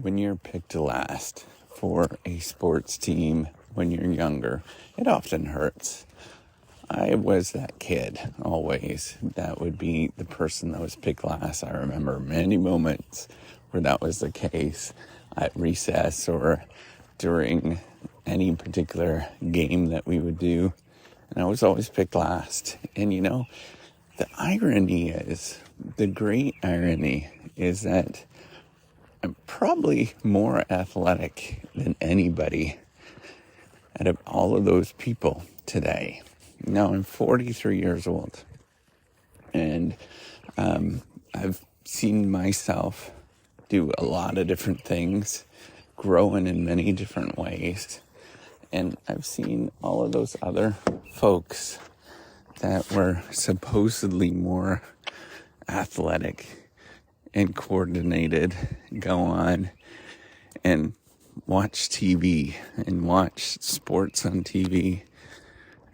when you're picked last for a sports team when you're younger, it often hurts. I was that kid, always. That would be the person that was picked last. I remember many moments where that was the case at recess or during any particular game that we would do. And I was always picked last. And the great irony is that I'm probably more athletic than anybody out of all of those people today. Now I'm 43 years old, and I've seen myself do a lot of different things, growing in many different ways, and I've seen all of those other folks that were supposedly more athletic and coordinated go on and watch TV and watch sports on TV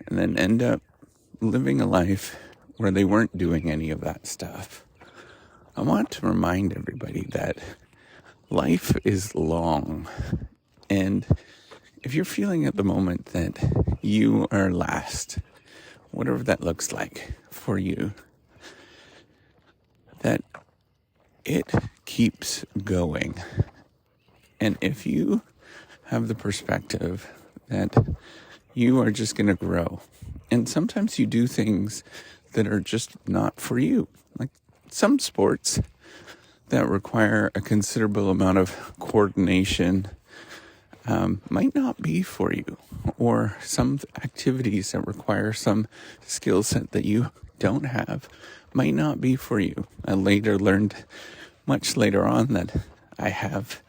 and then end up living a life where they weren't doing any of that stuff. I want to remind everybody that life is long, and if you're feeling at the moment that you are last, whatever that looks like for you, that it keeps going. And if you have the perspective that you are just going to grow, and sometimes you do things that are just not for you, like some sports that require a considerable amount of coordination might not be for you, or some activities that require some skill set that you don't have might not be for you. I later learned, much later on, that I have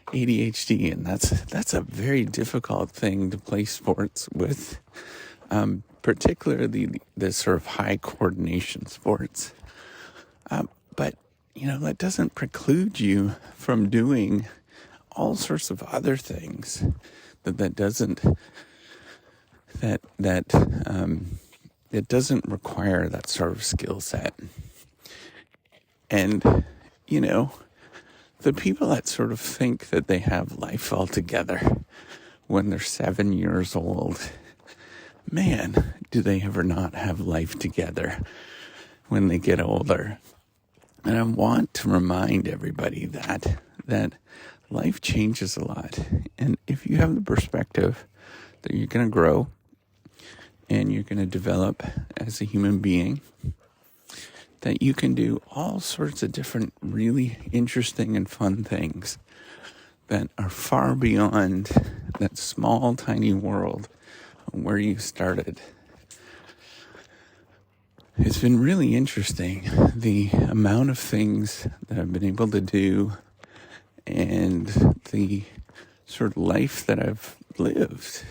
ADHD, and that's a very difficult thing to play sports with, particularly the sort of high coordination sports. But that doesn't preclude you from doing all sorts of other things it doesn't require that sort of skill set. And the people that sort of think that they have life all together when they're 7 years old, man, do they ever not have life together when they get older. And I want to remind everybody that life changes a lot. And if you have the perspective that you're going to grow and you're going to develop as a human being, that you can do all sorts of different really interesting and fun things that are far beyond that small, tiny world where you started. It's been really interesting, the amount of things that I've been able to do and the sort of life that I've lived.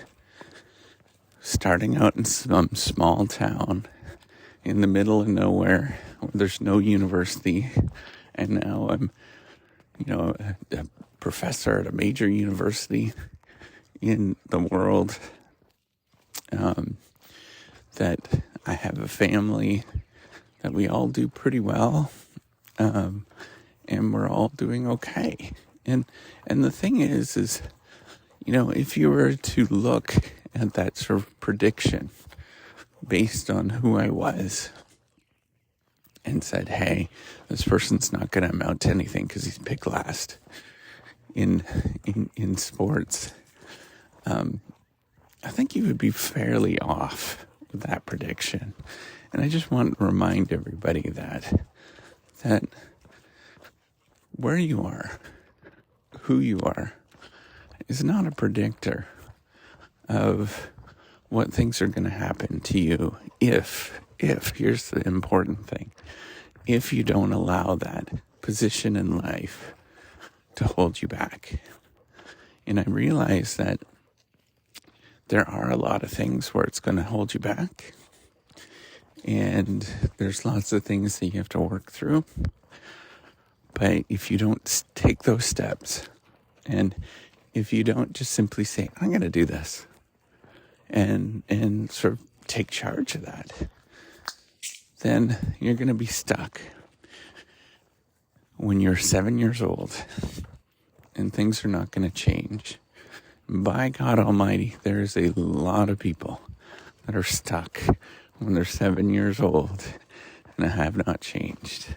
Starting out in some small town in the middle of nowhere, where there's no university, and now I'm, a professor at a major university in the world. That I have a family, that we all do pretty well, and we're all doing okay. And the thing is, if you were to look at that sort of prediction based on who I was and said, hey, this person's not going to amount to anything because he's picked last in sports, I think you would be fairly off with that prediction. And I just want to remind everybody that where you are, who you are, is not a predictor of what things are going to happen to you if here's the important thing, if you don't allow that position in life to hold you back. And I realize that there are a lot of things where it's going to hold you back, and there's lots of things that you have to work through. But if you don't take those steps, and if you don't just simply say, I'm going to do this, and sort of take charge of that, then you're going to be stuck when you're 7 years old and things are not going to change. By God Almighty, there's a lot of people that are stuck when they're 7 years old and have not changed.